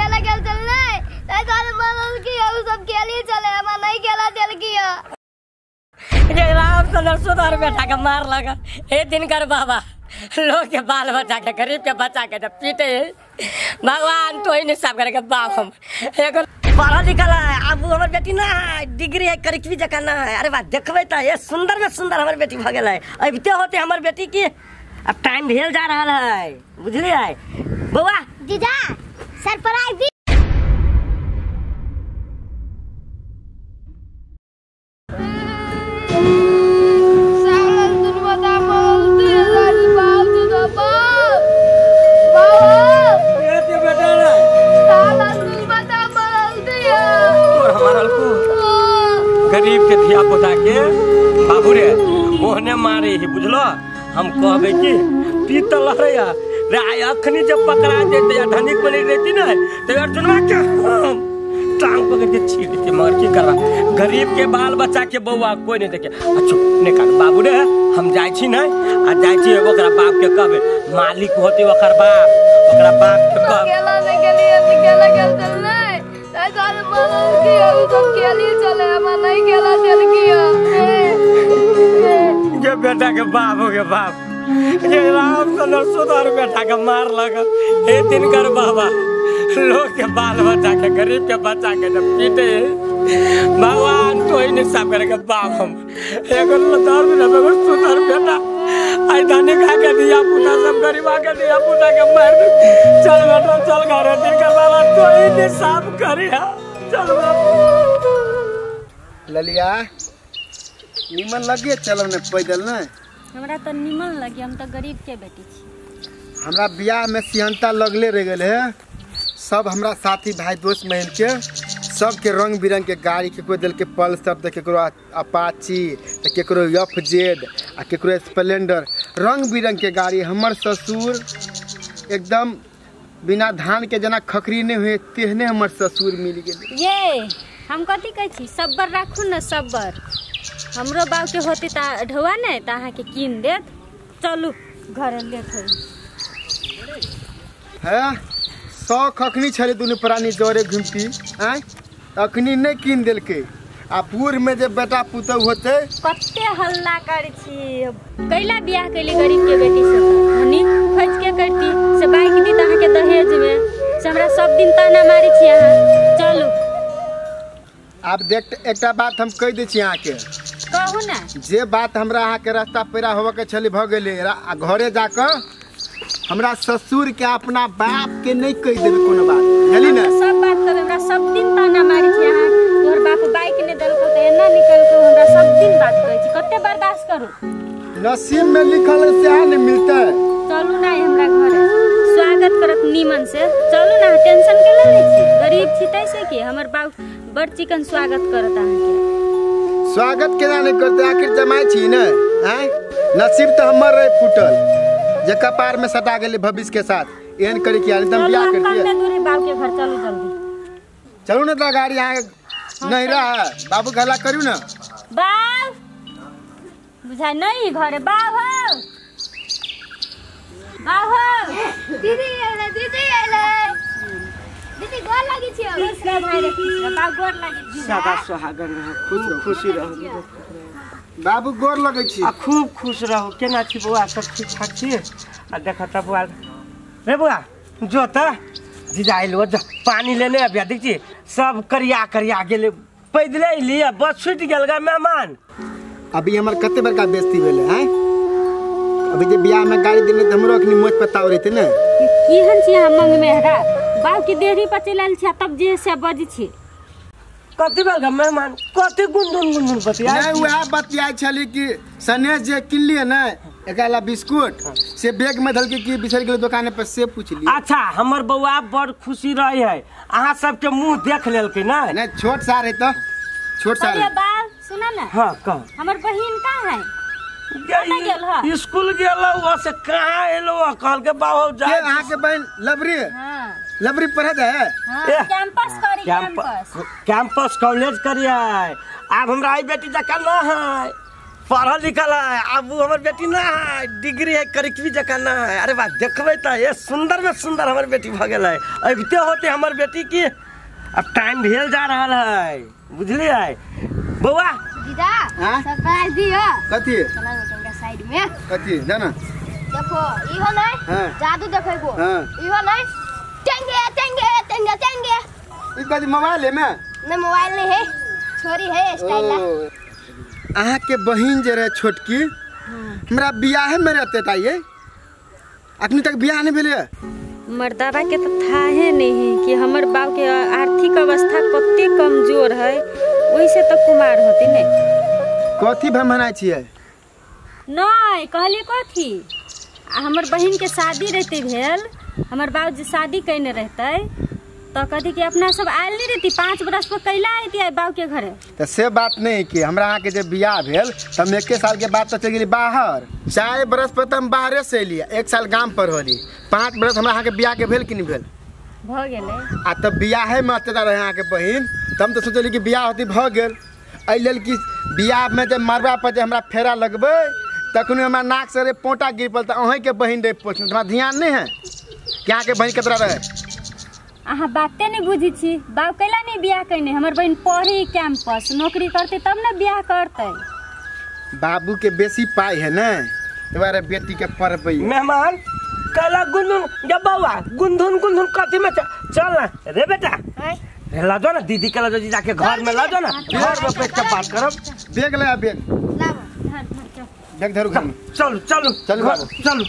खेला खेल चल नहीं ताई सारे मन की हम सब खेली चले हम नहीं खेला चल किया ये राम चंद्र सुधार बैठा के मार लगा ए दिन कर बाबा लोग के बाल बच्चा के गरीब के बच्चा के जब पीटे भगवान तो ही नहीं सब करे के बाप हम एक पढ़ा लिखा है अब हमार बेटी ना डिग्री है करिकवी जका ना है अरे वाह देखबे त ये सुंदर में सुंदर हमार बेटी भ गेल है अबते होते हमार बेटी की अब टाइम भेल जा रहा है बुझलिए बउआ जीजा सरप्राइज दी गरीब के धिया पुता के बाबू रे मोहने मारे ही बुझलो हम कहबे कि पीतल रे अखनी जब पकड़ा देते या धनिक बनी रहती ना तो अर्जुनवा के टांग पकड़ के छीन देते मगर की करवा गरीब के बाल बच्चा के बउआ कोई नहीं देखे अच्छा निकाल बाबू रे हम जाय छी ना आ जाय छी ओकरा बाप के कहबे मालिक होते ओकर बाप के कह खेला नहीं खेली खेला खेल चल नहीं ताई सारे मन की हम सब खेली चले हम नहीं खेला चल किया ये बेटा के बाप हो गया बाप ये राम चंद्र सुधार बेटा के मार लगा ए दिन कर बाबा लोग के बाल बच्चा के गरीब के बच्चा के जब पीटे भगवान तो ही नहीं सब करेगा बाप हम एक सुधार बेटा आई धानी खा के दिया पुता सब गरीबा के दिया पुता के मार चल बेटा चल घर दिन कर बाबा तो ही नहीं सब करिया चल ललिया निमन लगे चलो ने पैदल न हमरा तो निमन लगे हम तो गरीब के बेटी छी हमरा बियाह में सिहनता लगले रह गए है सब हमरा साथी भाई दोस्त महिल के सब के रंग बिरंग के गाड़ी केकरो दिल के पल्सर तो केकरो अपाची तो केकरो FZ आ केकरो स्प्लेंडर रंग बिरंग के गाड़ी हमर ससुर एकदम बिना धान के जना खखरी नहीं हुए तेहने हमर ससुर मिल गए ये हम कथी कह छी सब्बर राखू न सब्बर हमरो बाप के होती ता ढवा नहीं ता के कीन देत चलू घर ले है 100 खखनी छले दुनू प्राणी जोरे घुमती आय अखनी नहीं कीन दिल के आ पूर में जे बेटा पुतौ होते कते हल्ला कर छी कैला बियाह कैली गरीब के बेटी से हनी खोज के करती से बाइक दी ता के दहेज में से हमरा सब दिन ताना मारी छी अहाँ चलू आप देख एकटा बात हम कह दै छी अहाँ के कहू ना जे बात हमरा अहाँ के रास्ता पेरा होवे के छले भ गेले आ घरे जाकर हमरा ससुर के अपना बाप के नहीं कह देबे कोनो बात बुझली ना सब बात कर हमरा सब दिन ताना मारी छी अहाँ तोर बाप बाइक ने दलको त एना निकल के हमरा सब दिन बात कहै छी कते बर्दाश्त करू नसीब में लिखल है से नहीं मिलता चलू ना हमरा घरे स्वागत करत नीमन से चलू ना टेंशन के ले छी गरीब छी तैसे की हमर बाप बड़ चिकन स्वागत करत अहाँ के स्वागत केना नहीं करते आखिर जमाई छी ना हैं नसीब तो हमर रहे फुटल जे कपार में सटा गेले भविष्य के साथ एहन करे कि एकदम बियाह कर दिया दूरी बाप के घर चलू जल्दी चलू ना तो गाड़ी आए नहीं रहा बाबू गला करू ना बाप बुझा नहीं घरे बाप हो दीदी आइले दीदी गोर लागी छी कृष्ण भाई रे कृष्ण बाप गोर लागी सदा सुहागन रह खुशी रह बाबू गोर लगे छी आ खूब खुश रहो केना छी बुआ सब ठीक ठाक छी आ देखा त बुआ रे बुआ जो त जीजा आइलो जो पानी लेने अबिया देखी सब करिया गेले पैदले लिए बस छूट गेल गा मेहमान अभी हमर कते बड़का बेइज्जती भेले हैं अभी जे बियाह में गाड़ी देने त हमरो अखनी मोच पताव रहते ने केहन छी हम मंग में हरा बाप के देहरी पर चलल छी तब जे से बजी छी कते बेल मेहमान कते गुनगुन बतिया नहीं वह बतिया छली कि सनेश जे किनलिए ना एकला बिस्कुट से बैग में धल के की बिसर गेल दुकान पर से पूछली अच्छा हमर बउआ बड़ खुशी रही है अहाँ सबके मुंह देख लेल के ना नहीं छोट सा रहे तो छोट सा अरे बाप सुना ना हां कह हमर बहिन कहां है स्कूल गेलो वो से कहां एलो कहल के बाबू जा अहाँ के बहन लबरी हां लबरी पढ़त है हां कैंपस करी कैंपस कॉलेज करिए अब हमरा आई बेटी जका ना है पढ़ल लिखल है। अब वो हमार बेटी ना है, डिग्री है करिकवी जका ना है। अरे बात देखबे तो ये सुंदर में सुंदर हमार बेटी भ गेल है। अबते होते हमार बेटी की अब टाइम ढेल जा रहा है, बुझलिए बउआ। दीदा हाँ? सरप्राइज दियो। कथी चला बेटा साइड में कथी जाना देखो इहो नहीं हाँ। जादू देखेबो हाँ। इहो नहीं टेंगे टेंगे टेंगे टेंगे ई कथी मोबाइल है में नहीं मोबाइल नहीं है छोरी है स्टाइल है। अहाँ के बहिन जे रहे छोटकी हमरा बियाह में रहते था ये अखनी तक बियाह नहीं भेले। मर्दाबा के तो था है नहीं कि हमर बाप के आर्थिक अवस्था कते कमजोर है, वही से तो कुमार होती नहीं। कथी भमनाई छियै नहीं कहलिए कथी हमर बहन के शादी रहते भेल, हमर बाबूजी शादी कैने रहते तो कथी कि अपना सब आयल नहीं रहती 5 बरस पर कैला आती बाबू के घरे। तो से बात नहीं कि हमरा अहाँ के जब बियाह भेल तो हम 1 साल के बाद तो चल गेली बाहर। 4 बरस पर तो हम बाहरे से एलिए, 1 साल गांव पर होली। 5 बरस हमरा अहाँ के बियाह के भेल कि नहीं भेल भ गेलै। आ तब बियाहे में अत्याचार रहे अहाँ के बहिन, तब तो सोचली कि बियाह होती भ गेल। एहि लेल कि बियाह में जब मरबा पर जब हमरा फेरा लगबे तखन हमरा नाक से रे पोटा गिर पड़ल। तो अहीं के बहिन रहे पोछ तुम्हारा ध्यान नहीं है कि अहाँ के बहिन कतरा रहे। अहाँ बाते नहीं बुझी छी, बाबू कैला नहीं बियाह कैने, हमर बहन पढ़ी कैंपस नौकरी करते तब ना बियाह करते। बाबू के बेसी पाई है ना तुम्हारे बेटी के पढ़बे। मेहमान कला गुनगुन जब बाबा गुनधुन गुनधुन कथी में चल ना रे बेटा ला दो ना दीदी के ला दो जाके घर में ला दो ना, घर में बैठ के बात करब। बैग ले बैग बैग धरू घर में। चलो चलो चलो चलो।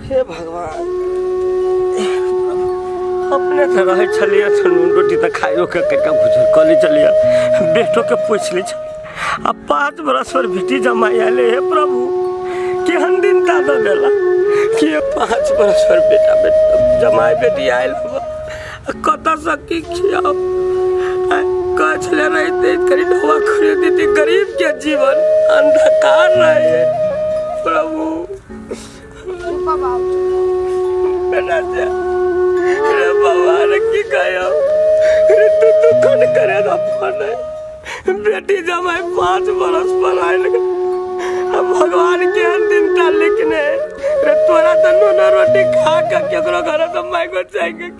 हे भगवान अपने से रहे चलिए नून रोटी तो खाइयो के गुजर कर ली चलिए, बेटो के पूछ ली। अब 5 बरस पर बेटी जमाई आले हे प्रभु केहन दिन ता दो देला कि 5 बरस पर बेटा बेटा जमाई बेटी आयल कत सकी खियाओ कचले रहते करी ढोवा खरीद देती। गरीब के जीवन अंधकार रहे प्रभु। बेटा से रे बाबा रे की कहो रे तू कौन करे ना फोन बेटी जमाई 5 बरस पर आयल। अब भगवान के अंतिम ता लिखने रे तोरा तो नून रोटी खा के केकरो घर से मांगो चाहिए।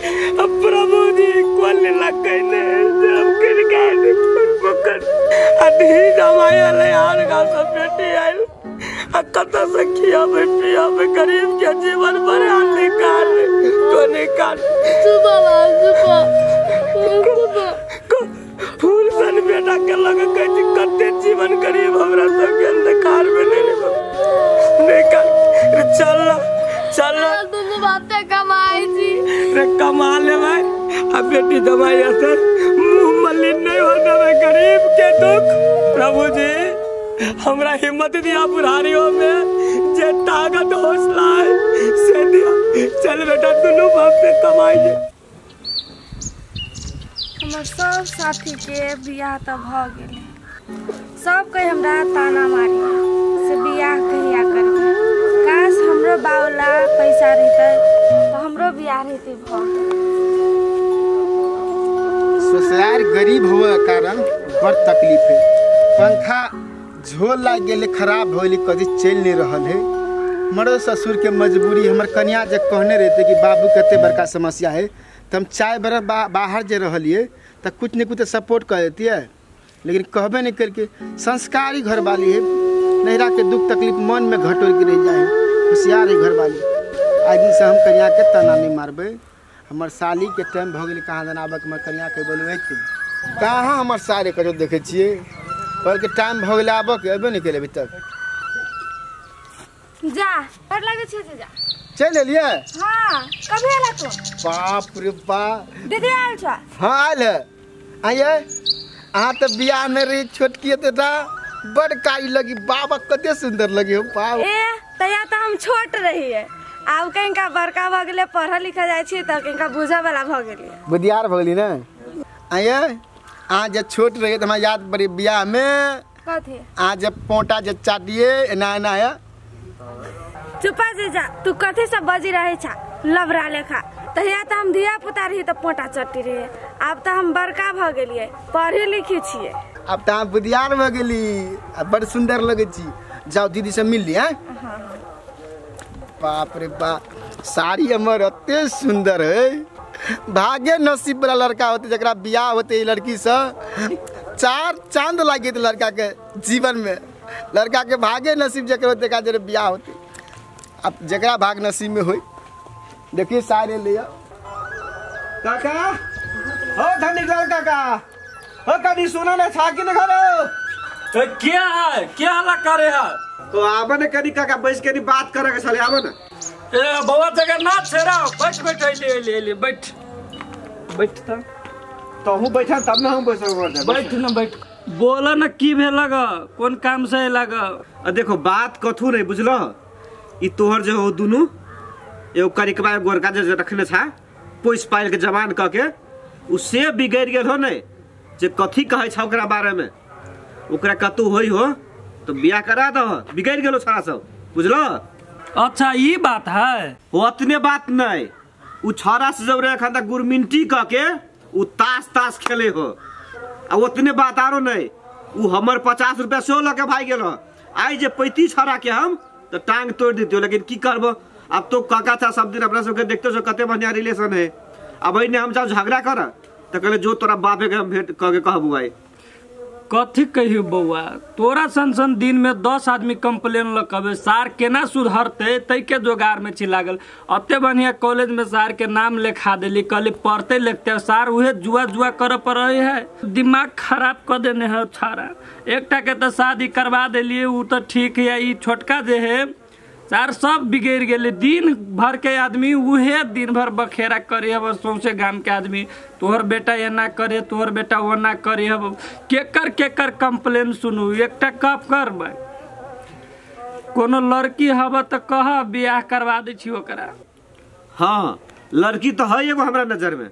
अब प्रभु जी कोल लग गए ने जब कर गए पकड़ अधी जमाई ले यार का सब बेटी आयल कत से खिया पिया में गरीब के जीवन पर निकाल तो निकाल फूल सन बेटा के लगे कहे कते जीवन गरीब हमरा सब के अंधकार में निकाल चल चल तुम बातें कमाई जी रे कमा ले भाई। अब बेटी जमाई ऐसे मुंह मलिन नहीं होता है गरीब के दुख। प्रभु जी हमरा हिम्मत दिया बुढ़ारियों में जे ताकत हौसला है से दिया। चल बेटा दोनों बाप पे कमाइए। हमर सब साथी के बियाह तो भ गेले, सब कहे हमरा ताना मारी से बियाह कहिया करबे। काश हमरो बावला पैसा रहते तो हमरो बियाह रहते भ। ससुराल गरीब हुआ कारण बड़ तकलीफ है। पंखा झोल लग गए खराब हो कभी चल नहीं रहा है। मरो ससुर के मजबूरी हमर कन्या जब कहने रहते कि बाबू कते बड़का समस्या है तो हम 4 बरस बाहर जे रहिए तो कुछ न कुछ सपोर्ट कर देती है, लेकिन कहबे नहीं करके संस्कारी घर वाली है। नहरा के दुख तकलीफ मन में घटोर के रह जाए, होशियार है घर वाली। आज दिन से हम कन्या के तना नहीं मारबे। हमर साली के टाइम भ गए कहाँ जनाब हमर कन्या के बोलबे कहाँ हमर सारे कजो देखे छे कल के टाइम भ गए आब के अबे नहीं कैले अभी तक। जा पर लगे छे जा चल एलिए। हां कभी आला तू? बाप रे बाप दीदी आल छ? हां आल है। आइए अहाँ तो बियाह में रही छोटकी था बड़ काई लगी बाबा कते सुंदर लगी हो बाप। ए तया तो हम छोट रही है, आब कहीं बड़का भ गेले पढ़ा लिखा जाय छी त कहीं बुझा वाला भ गेले बुधियार भ गेली ना। आइए अहाँ जब छोट रही तो हमारा याद पड़ी बियाह में कथी अहाँ जब पोटा जब चाटिए एना एना आया। चुपा जे जा तू कथी सब बजी रहे छा लबरा लेखा। तहिया तो हम धिया पुता रही तो पोटा चट्टी रही, अब तो हम बड़का भ गेलिए पढ़ी लिखी छिए। अब तो बुधियार भ गेली बड़ सुंदर लगे छी। जाओ दीदी से मिल ली। हैं बाप रे बाप साड़ी हमर अते सुंदर है। भाग्य नसीब वाला लड़का होते जरा बियाह होते लड़की से 4 चांद लागे लड़का के जीवन में। लड़का के भाग्य नसीब जरा होते का जरा बियाह होते। अब जरा भाग नसीब में होई देखिए सारे ले काका हो धनी काका हो कभी सुना ना था कि घर तो क्या है क्या हला करे है तो आबे ने कनी काका बैठ के बात करे के साले आबे ना। ए बाबा जगन्नाथ छेरा बैठ बैठ ले बैठ बैठ तो हूं बैठा तब ना हम बैठ बैठ ना बैठ बोला ना की भे लगा कौन काम से लगा। देखो बात कथू नहीं बुझलो ई तोहर जो हो दुनु एगो करिकबा गोरका जो रखले था पोइस पाइल के जवान क के उससे बिगड़ गेल हो नहीं जे कथी कहै छ ओकरा बारे में ओकरा कतू होई हो तो बियाह करा दो बिगड़ गेलो सारा सब बुझलो। अच्छा ये बात है ओतने बात नहीं उ छोरा से जब रे खंदा गुरमिंटी क के उ ताश खेले हो आ ओतने बात आरो नहीं उ हमर 50 रुपया सो लके भाई गेलो आई जे 35 छोरा के हम तो टांग तोड़ देते लेकिन की करबो। अब तो काका था सब दिन अपना सबके देखते हो कते बढ़िया रिलेशन है। अब ने हम जब झगड़ा कर तो कहले जो तोरा बापे के हम भेंट कह के कहबू आई कथी कहियो बउआ तोरा सन दिन में 10 आदमी कंप्लेन लकबे सार केना सुधरते तै के जोगार में छी लागल। अते बढ़िया कॉलेज में सार के नाम लिखा देली कहली पढ़ते लिखते सार उहे जुआ कर पर है दिमाग खराब कर देने है छारा। एकटा के तो शादी करवा देलिए उ तो ठीक है ई छोटका जे है सार सब बिगड़ गेले। दिन भर के आदमी उहे दिन भर बखेरा करे अब सौंसे गांव के आदमी तोहर बेटा ये ना करे तोहर बेटा वो ना करे। अब केकर कंप्लेन सुनू एकटा कप कर कोनो लड़की हब तो कह बियाह करवा दे छी ओकरा। हाँ लड़की तो है एगो हमरा नजर में